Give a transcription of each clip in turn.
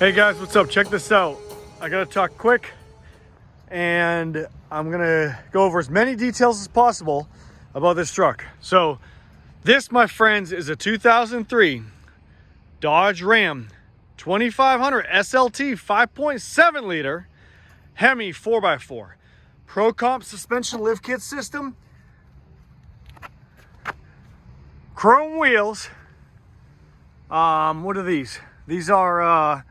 Hey guys, what's up? Check this out. I gotta talk quick and I'm gonna go over as many details as possible about this truck. So this, my friends, is a 2003 Dodge Ram 2500 SLT 5.7 liter HEMI 4x4. Pro Comp suspension lift kit system, chrome wheels. What are these? These are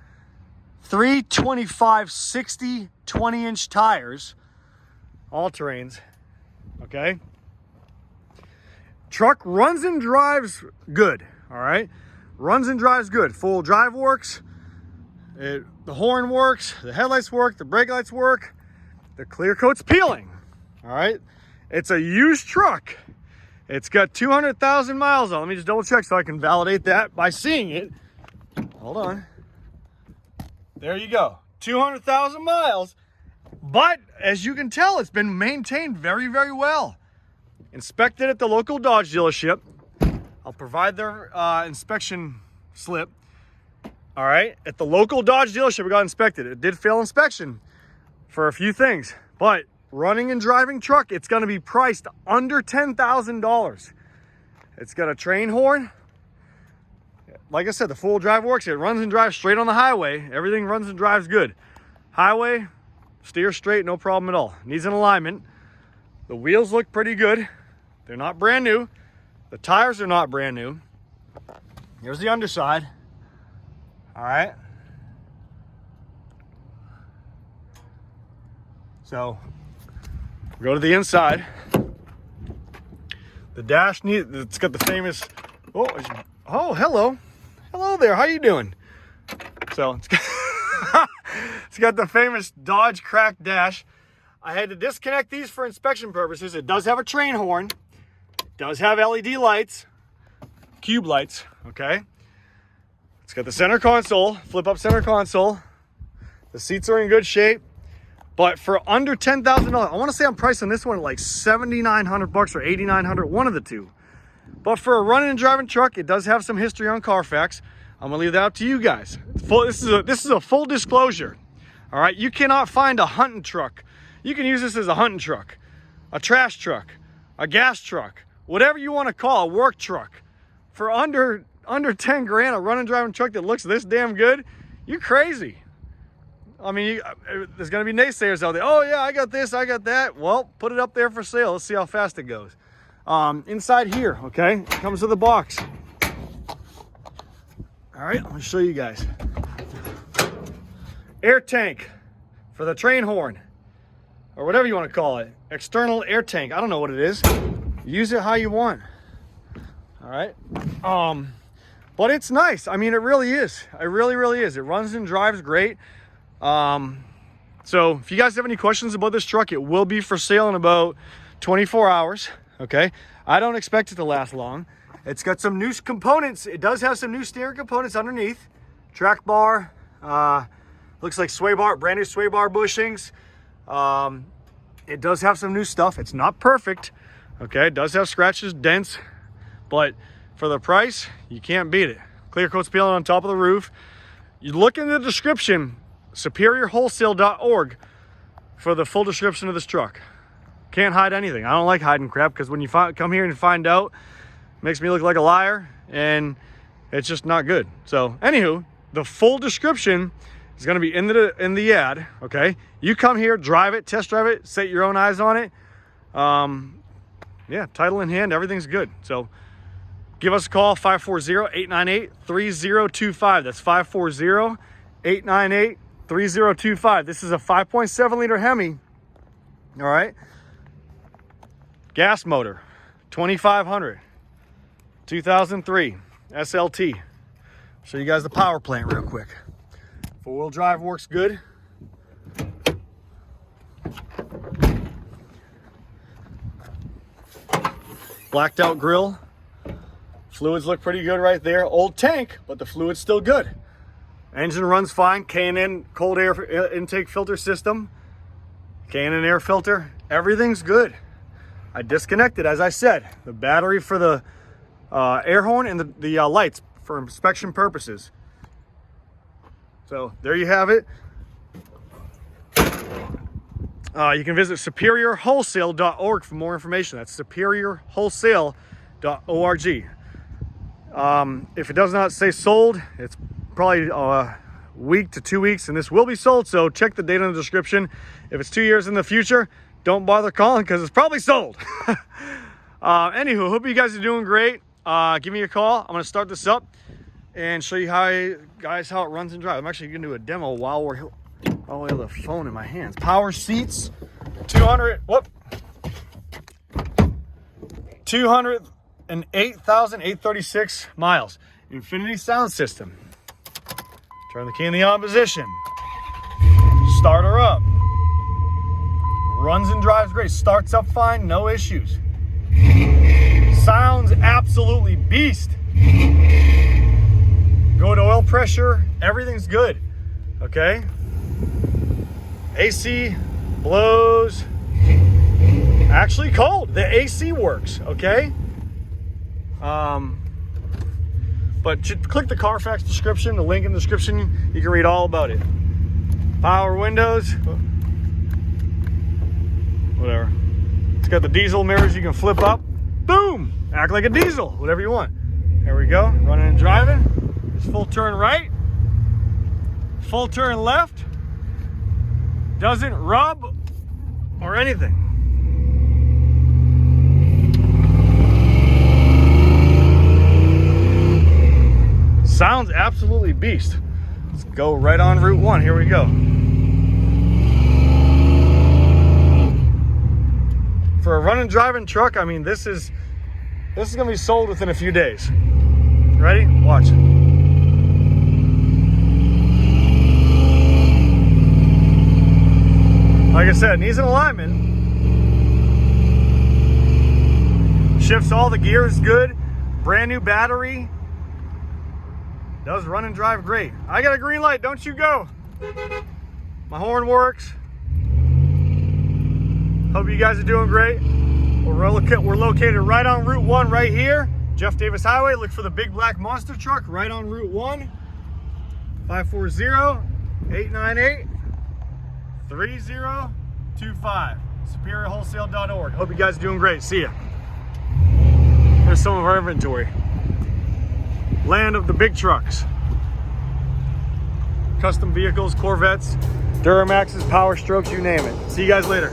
325/60 20-inch tires, all terrains. Okay. Truck runs and drives good. All right, runs and drives good. Full drive works. The horn works. The headlights work. The brake lights work. The clear coat's peeling. All right. It's a used truck. It's got 200,000 miles on it. Let me just double check so I can validate that by seeing it. Hold on. There you go. 200,000 miles. But as you can tell, it's been maintained very, very well. Inspected at the local Dodge dealership. I'll provide their inspection slip. All right. At the local Dodge dealership, it got inspected. It did fail inspection for a few things, but running and driving truck, it's going to be priced under $10,000. It's got a train horn. Like I said, the full drive works. It runs and drives straight on the highway. Everything runs and drives good. Highway, steer straight, no problem at all. Needs an alignment. The wheels look pretty good. They're not brand new. The tires are not brand new. Here's the underside. All right. So go to the inside. The dash it's got the famous, oh, hello there, how you doing? So it's got the famous Dodge cracked dash. I had to disconnect these for inspection purposes. It does have a train horn. It does have LED lights, cube lights, okay? It's got the center console, flip up center console. The seats are in good shape. But for under $10,000, I want to say I'm pricing this one at like $7,900 or $8,900, one of the two. But for a running and driving truck, it does have some history on Carfax. I'm gonna leave that up to you guys. This is a full disclosure. All right, you cannot find a hunting truck. You can use this as a hunting truck, a trash truck, a gas truck, whatever you want to call a work truck. For under 10 grand, a running and driving truck that looks this damn good, you're crazy. I mean, there's going to be naysayers out there. Oh, yeah, I got this, I got that. Well, put it up there for sale. Let's see how fast it goes. Inside here, okay, it comes with a box. All right, let me show you guys. Air tank for the train horn, or whatever you want to call it. External air tank. I don't know what it is. Use it how you want. All right. But it's nice. I mean, it really is. It really, really is. It runs and drives great. So if you guys have any questions about this truck, it will be for sale in about 24 hours. Okay. I don't expect it to last long. It's got some new components. It does have some new steering components underneath. Track bar, looks like sway bar, brand new sway bar bushings. It does have some new stuff. It's not perfect. Okay. It does have scratches, dents, but for the price, you can't beat it. Clear coat's peeling on top of the roof. You look in the description, superiorwholesale.org, for the full description of this truck. Can't hide anything. I don't like hiding crap, because when you come here and find out, it makes me look like a liar, and it's just not good. So anywho, the full description is going to be in the ad. Okay, you come here, drive it, test drive it, set your own eyes on it. Yeah, title in hand, everything's good. So give us a call, 540-898-3025. That's 540-898-3025. This is a 5.7 liter HEMI. All right. Gas motor, 2500, 2003 SLT. Show you guys the power plant real quick. Four-wheel drive works good. Blacked out grill. Fluids look pretty good right there. Old tank, but the fluid's still good. Engine runs fine. K&N cold air intake filter system. K&N air filter. Everything's good. I disconnected, as I said, the battery for the air horn and the lights for inspection purposes. So there you have it. You can visit superiorwholesale.org for more information. That's superiorwholesale.org. If it does not say sold, it's probably a week to 2 weeks, and this will be sold. So check the date in the description. If it's 2 years in the future, don't bother calling because it's probably sold. Anywho, hope you guys are doing great. Give me a call. I'm going to start this up and show you how it runs and drives. I'm actually going to do a demo while we have the phone in my hands. Power seats, 208,836 miles. Infinity sound system. Turn the key in the on position. Start her up. Runs and drives great. Starts up fine, no issues. Sounds absolutely beast. Good oil pressure, everything's good. Okay. AC blows. Actually cold. The AC works. Okay. But click the Carfax description, the link in the description. You can read all about it. Power windows. Whatever. It's got the diesel mirrors you can flip up. Boom! Act like a diesel. Whatever you want. There we go. Running and driving. It's full turn right. Full turn left. Doesn't rub or anything. Sounds absolutely beast. Let's go right on Route 1. Here we go. For a run and driving truck, I mean, this is gonna be sold within a few days. Ready? Watch. Like I said, needs an alignment. Shifts all the gears good. Brand new battery. Does run and drive great. I got a green light, don't you go. My horn works. Hope you guys are doing great. We're located right on Route 1 right here. Jeff Davis Highway. Look for the big black monster truck right on Route 1. 540-898-3025. SuperiorWholesale.org. Hope you guys are doing great. See ya. Here's some of our inventory. Land of the big trucks. Custom vehicles, Corvettes, Duramaxes, Power Strokes, you name it. See you guys later.